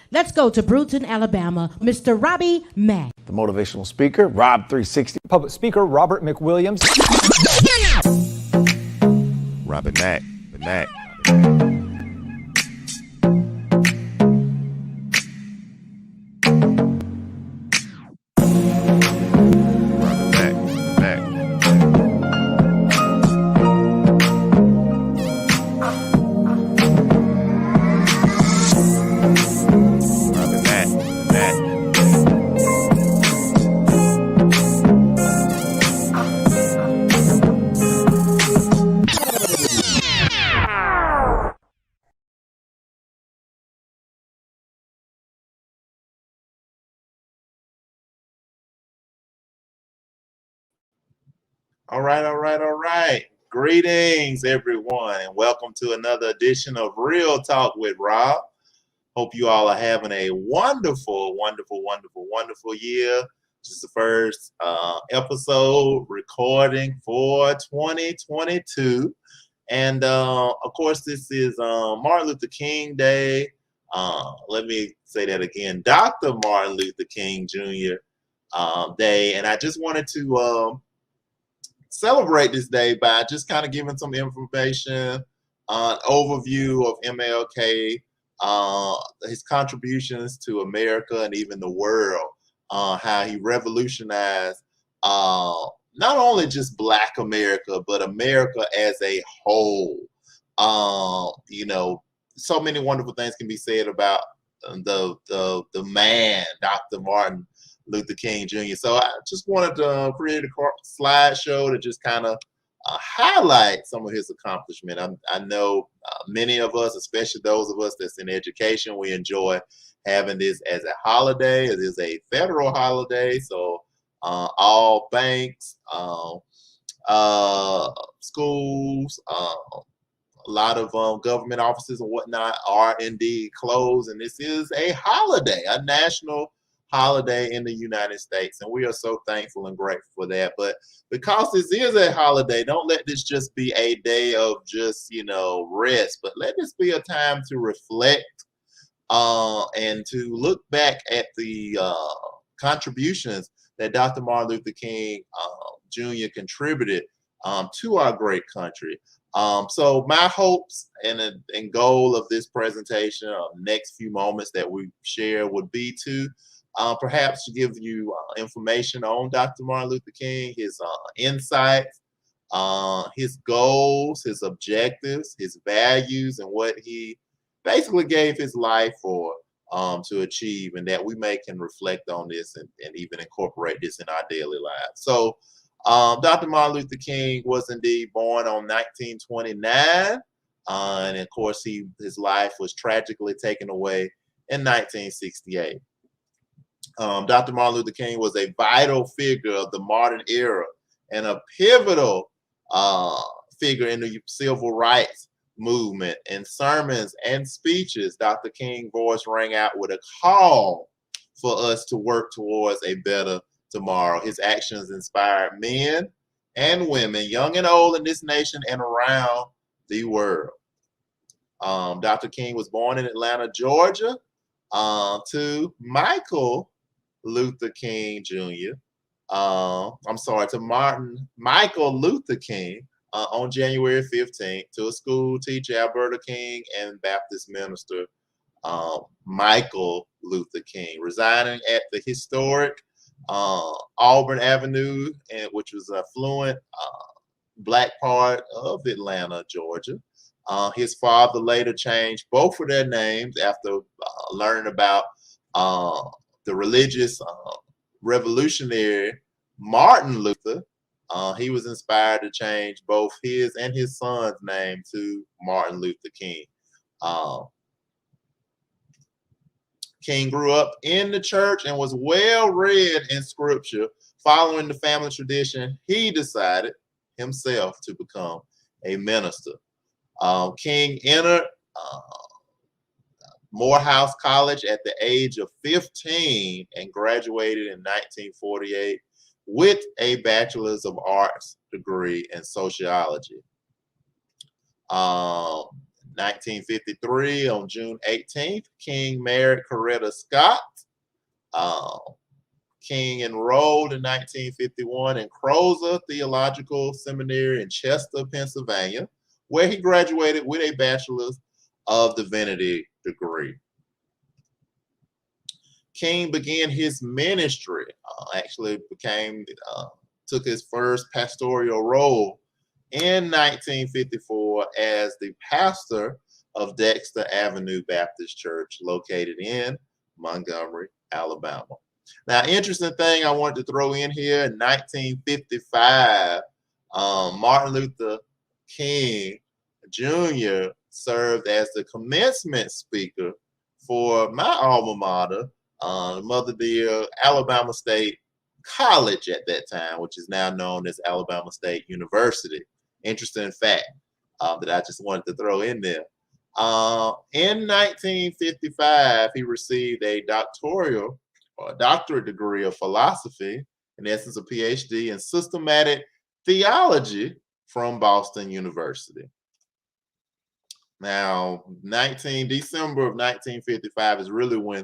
Let's go to Brewton, Alabama, Mr. Robbie Mack. The motivational speaker, Rob 360. Public Speaker Robert McWilliams. Robert Mack, the Mack. All right. Greetings, everyone, and welcome to another edition of Real Talk with Rob. Hope you all are having a wonderful year. This is the first episode recording for 2022. And of course, this is Martin Luther King Day. Let me say that again, Dr. Martin Luther King Jr. Day. And I just wanted to celebrate this day by just kind of giving some information, overview of MLK, his contributions to America and even the world, how he revolutionized not only just Black America, but America as a whole. You know, so many wonderful things can be said about the man, Dr. Martin Luther King Jr. So I just wanted to create a slideshow to just kind of highlight some of his accomplishment. I know many of us, especially those of us that's in education, we enjoy having this as a holiday. It is a federal holiday, so all banks, schools, a lot of government offices and whatnot are indeed closed, and this is a holiday, a national holiday in the United States, and we are so thankful and grateful for that. But because this is a holiday, don't let this just be a day of just, you know, rest, but let this be a time to reflect and to look back at the contributions that Dr. Martin Luther King Jr. contributed to our great country. So my hopes and goal of this presentation, next few moments that we share, would be to perhaps to give you information on Dr. Martin Luther King, his insights, his goals, his objectives, his values, and what he basically gave his life for to achieve, and that we can reflect on this and even incorporate this in our daily lives. So Dr. Martin Luther King was indeed born on 1929, and of course his life was tragically taken away in 1968. Dr. Martin Luther King was a vital figure of the modern era and a pivotal figure in the civil rights movement. In sermons and speeches, Dr. King's voice rang out with a call for us to work towards a better tomorrow. His actions inspired men and women, young and old, in this nation and around the world. Dr. King was born in Atlanta, Georgia, to Michael Luther King Jr. To Michael Luther King on January 15th, to a school teacher, Alberta King, and Baptist minister Michael Luther King, residing at the historic Auburn Avenue, which was an affluent Black part of Atlanta, Georgia. His father later changed both of their names after learning about the religious revolutionary Martin Luther. He was inspired to change both his and his son's name to Martin Luther King. King grew up in the church and was well read in scripture. Following the family tradition, he decided himself to become a minister. King entered Morehouse College at the age of 15 and graduated in 1948 with a Bachelor's of Arts degree in sociology. 1953, on June 18th, King married Coretta Scott. King enrolled in 1951 in Crozer Theological Seminary in Chester, Pennsylvania, where he graduated with a Bachelor's of Divinity degree. King began his ministry, took his first pastoral role in 1954 as the pastor of Dexter Avenue Baptist Church, located in Montgomery, Alabama. Now, interesting thing I wanted to throw in here, in 1955, Martin Luther King Jr. served as the commencement speaker for my alma mater, Mother Dear Alabama State College at that time, which is now known as Alabama State University. Interesting fact that I just wanted to throw in there. In 1955, he received a doctorate degree of philosophy, in essence a PhD in systematic theology from Boston University. Now, December of 1955 is really when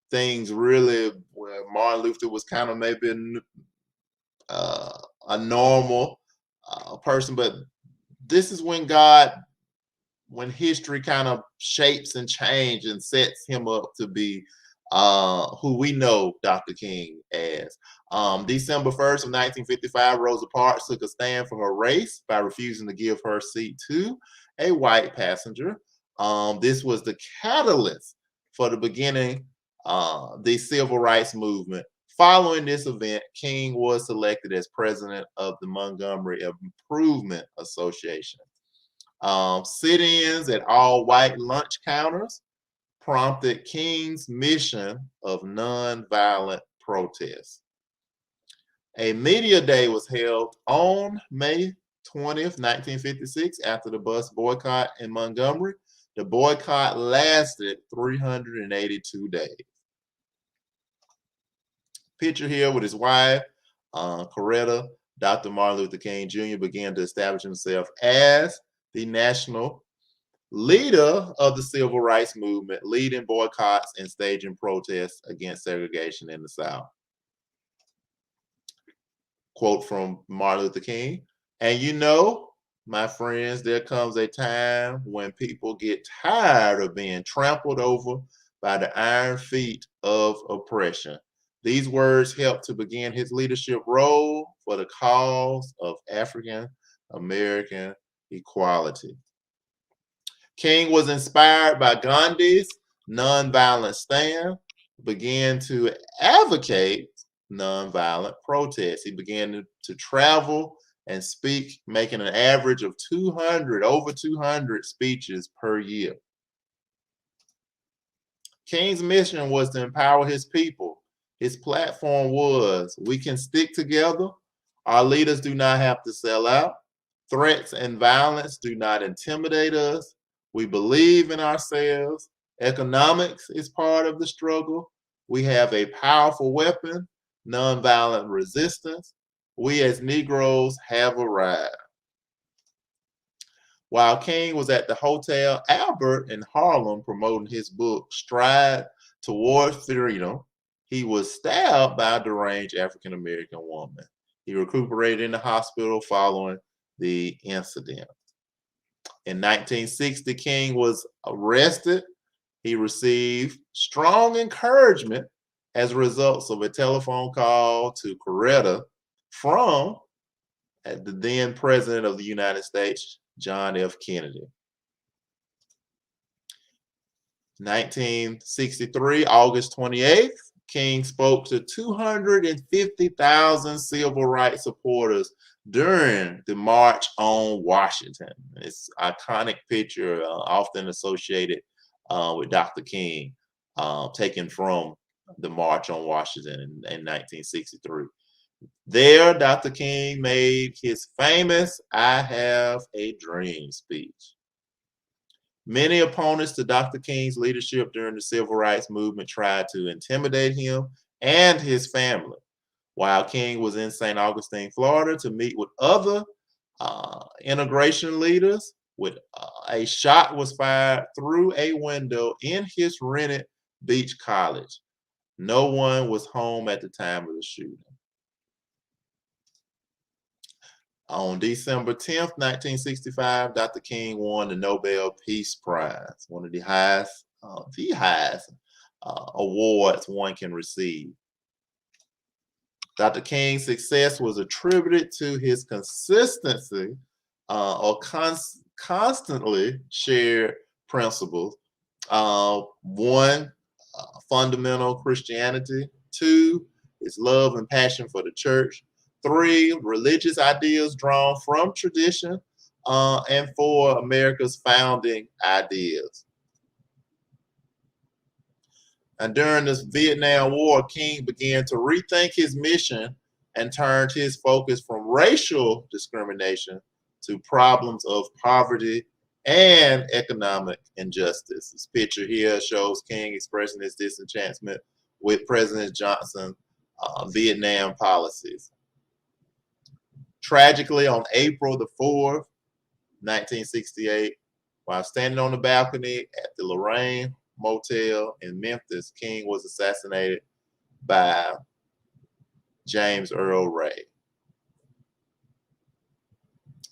where Martin Luther was kind of maybe a normal person, but this is when history kind of shapes and changes and sets him up to be who we know Dr. King as. December 1st of 1955, Rosa Parks took a stand for her race by refusing to give her seat to a white passenger. This was the catalyst for the beginning the civil rights movement. Following this event, King was selected as president of the Montgomery Improvement Association. Sit-ins at all white lunch counters prompted King's mission of nonviolent protest. A media day was held on May 20th, 1956, after the bus boycott in Montgomery. The boycott lasted 382 days. Picture here with his wife, Coretta. Dr. Martin Luther King Jr. began to establish himself as the national leader of the civil rights movement, leading boycotts and staging protests against segregation in the South. Quote from Martin Luther King, "And you know, my friends, there comes a time when people get tired of being trampled over by the iron feet of oppression." These words helped to begin his leadership role for the cause of African American equality. King was inspired by Gandhi's nonviolent stand, began to advocate nonviolent protest. He began to travel and speak, making an average of over 200 speeches per year. King's mission was to empower his people. His platform was, "We can stick together. Our leaders do not have to sell out. Threats and violence do not intimidate us. We believe in ourselves. Economics is part of the struggle. We have a powerful weapon, nonviolent resistance. We as Negroes have arrived." While King was at the Hotel Albert in Harlem promoting his book, Stride Toward Freedom, he was stabbed by a deranged African-American woman. He recuperated in the hospital following the incident. In 1960, King was arrested. He received strong encouragement as a result of a telephone call to Coretta from the then president of the United States, John F. Kennedy. 1963, August 28th, King spoke to 250,000 civil rights supporters during the March on Washington. It's an iconic picture, often associated with Dr. King, taken from the March on Washington in 1963. There, Dr. King made his famous "I Have a Dream" speech. Many opponents to Dr. King's leadership during the civil rights movement tried to intimidate him and his family. While King was in St. Augustine, Florida, to meet with other integration leaders, with a shot was fired through a window in his rented beach cottage. No one was home at the time of the shooting. On December 10th, 1965, Dr. King won the Nobel Peace Prize, one of the highest awards one can receive. Dr. King's success was attributed to his consistency or constantly shared principles. One, fundamental Christianity. Two, his love and passion for the church. Three, religious ideas drawn from tradition. And four, America's founding ideas. And during this Vietnam War, King began to rethink his mission and turned his focus from racial discrimination to problems of poverty and economic injustice. This picture here shows King expressing his disenchantment with President Johnson's Vietnam policies. Tragically, on April the 4th, 1968, while standing on the balcony at the Lorraine Motel in Memphis, King was assassinated by James Earl Ray.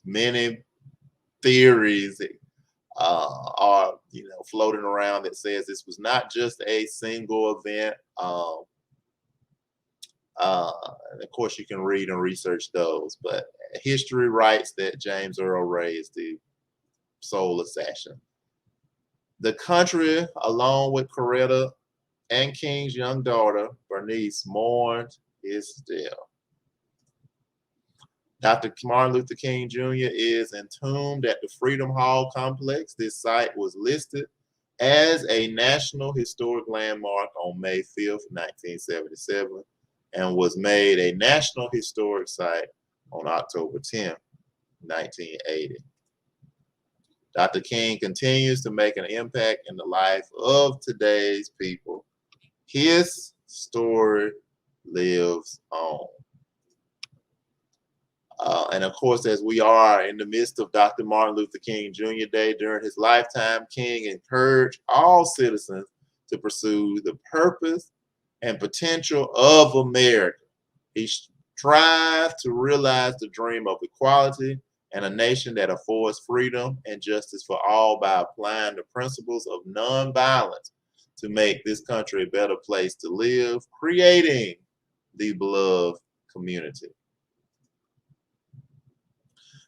Many theories are floating around that says this was not just a single event. And of course, you can read and research those, but history writes that James Earl Ray is the sole assassin. The country, along with Coretta and King's young daughter, Bernice, mourned his death. Dr. Martin Luther King Jr. is entombed at the Freedom Hall complex. This site was listed as a National Historic Landmark on May 5th, 1977, and was made a National Historic Site on October 10th, 1980. Dr. King continues to make an impact in the life of today's people. His story lives on. And of course, as we are in the midst of Dr. Martin Luther King Jr. Day, during his lifetime, King encouraged all citizens to pursue the purpose and potential of America. He strived to realize the dream of equality and a nation that affords freedom and justice for all by applying the principles of nonviolence to make this country a better place to live, creating the beloved community.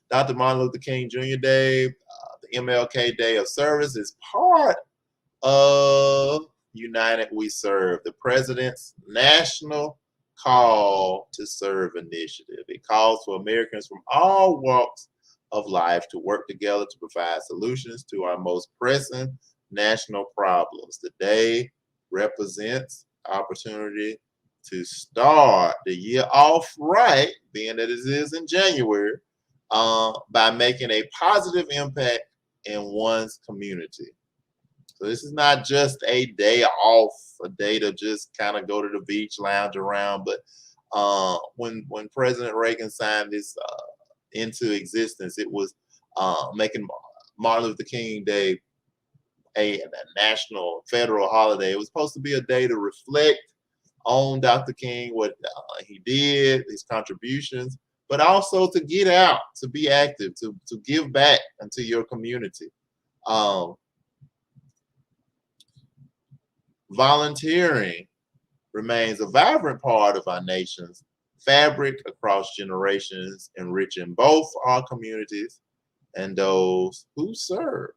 Dr. Martin Luther King Jr. Day, the MLK Day of Service, is part of United We Serve, the President's National Call to Serve initiative. It calls for Americans from all walks of life to work together to provide solutions to our most pressing national problems. The day represents opportunity to start the year off right, being that it is in January, by making a positive impact in one's community. So this is not just a day off, a day to just kind of go to the beach, lounge around, but when President Reagan signed this into existence, it was making Martin Luther King Day a national federal holiday. It was supposed to be a day to reflect on Dr. King, what he did, his contributions, but also to get out, to be active, to give back into your community. Volunteering remains a vibrant part of our nation's fabric across generations, enriching both our communities and those who serve.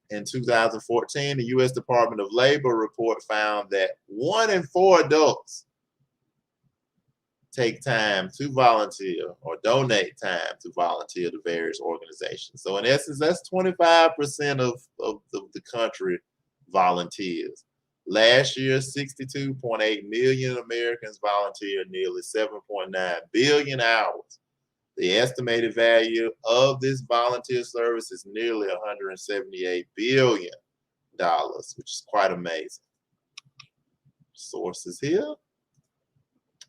In 2014, the U.S. Department of Labor report found that 1 in 4 adults take time to volunteer or donate time to volunteer to various organizations. So in essence, that's 25% of the country volunteers. Last year, 62.8 million Americans volunteered nearly 7.9 billion hours. The estimated value of this volunteer service is nearly $178 billion, which is quite amazing. Sources here.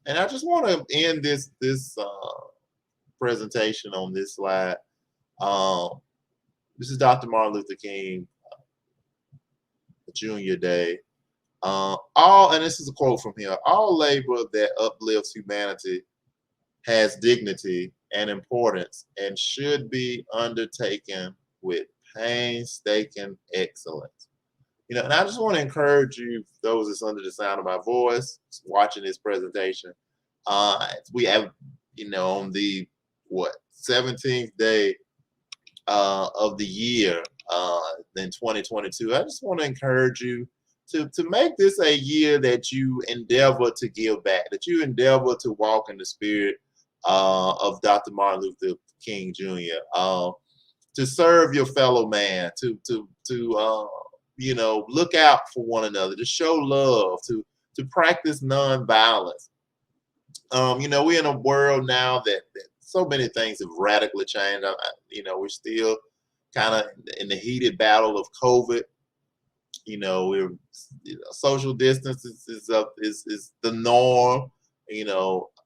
And I just want to end this presentation on this slide This is Dr. Martin Luther King Jr. Day. And this is a quote from him: all labor that uplifts humanity has dignity and importance and should be undertaken with painstaking excellence. And I just want to encourage you, those that's under the sound of my voice, watching this presentation. We have, on the 17th day of the year, in 2022. I just want to encourage you to make this a year that you endeavor to give back, that you endeavor to walk in the spirit of Dr. Martin Luther King Jr. To serve your fellow man, to look out for one another, to show love, to practice nonviolence. We're in a world now that so many things have radically changed. We're still kind of in the heated battle of COVID. We're social distance is the norm.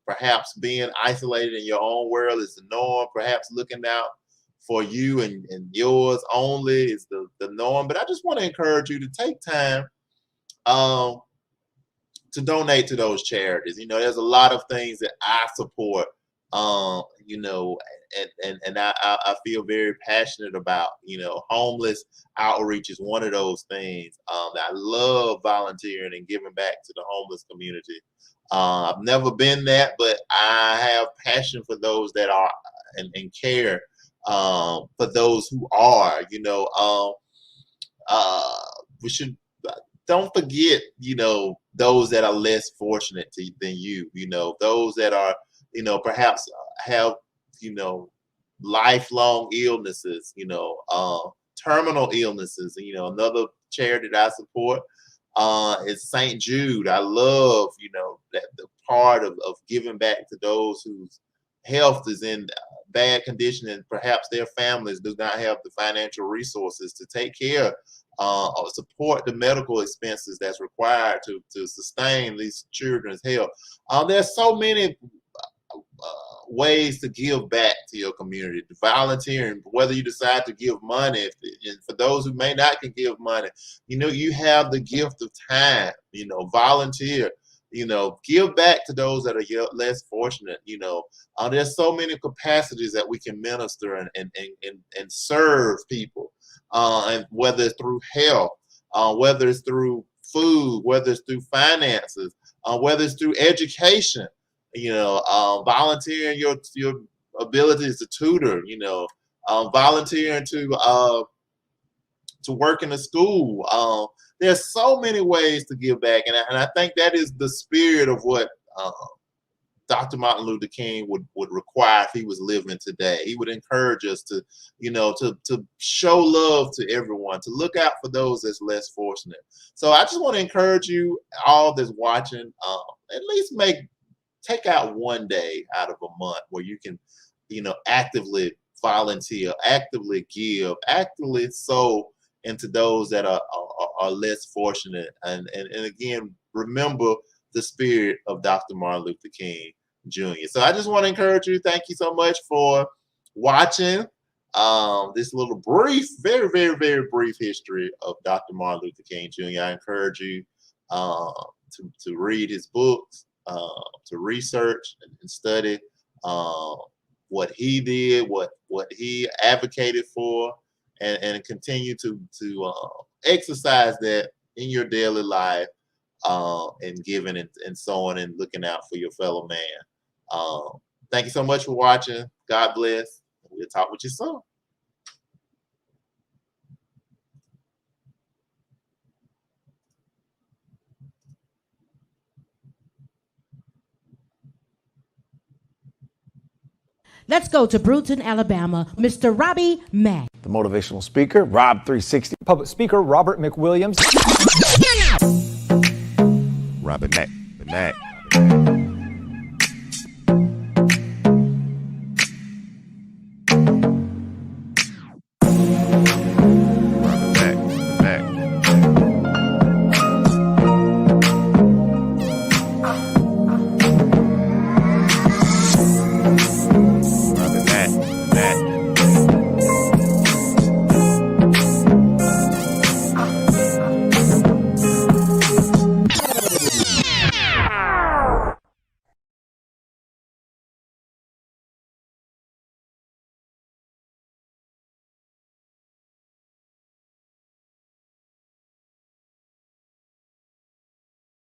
Perhaps being isolated in your own world is the norm. Perhaps looking out for you and yours only is the norm. But I just want to encourage you to take time to donate to those charities. There's a lot of things that I support, and I feel very passionate about. Homeless outreach is one of those things that I love volunteering and giving back to the homeless community. I've never been that, but I have passion for those that are and care for those who are. We should don't forget, those that are less fortunate than you. Those that are, perhaps have, lifelong illnesses, terminal illnesses. Another charity that I support is St. Jude. I love, that the part of giving back to those whose health is in bad condition and perhaps their families do not have the financial resources to take care or support the medical expenses that's required to sustain these children's health. There's so many ways to give back to your community, volunteering, whether you decide to give money, and for those who may not can give money, you have the gift of time, volunteer, give back to those that are less fortunate. There's so many capacities that we can minister and serve people, and whether it's through health, whether it's through food, whether it's through finances, whether it's through education. Volunteering your abilities to tutor, volunteering to work in a school. There's so many ways to give back, and I think that is the spirit of what Dr. Martin Luther King would require if he was living today. He would encourage us to, to show love to everyone, to look out for those that's less fortunate. So I just want to encourage you all that's watching, at least take out one day out of a month where you can, actively volunteer, actively give, actively sow into those that are less fortunate. And again, remember the spirit of Dr. Martin Luther King Jr. So I just want to encourage you. Thank you so much for watching this little brief, very, very, very brief history of Dr. Martin Luther King Jr. I encourage you to read his books, to research and study what he did, what he advocated for, and continue to exercise that in your daily life, and giving and sowing and looking out for your fellow man. Thank you so much for watching. God bless. We'll talk with you soon. Let's go to Brewton, Alabama. Mr. Robbie Mack. The motivational speaker, Rob 360. Public Speaker Robert McWilliams. Robin Mack.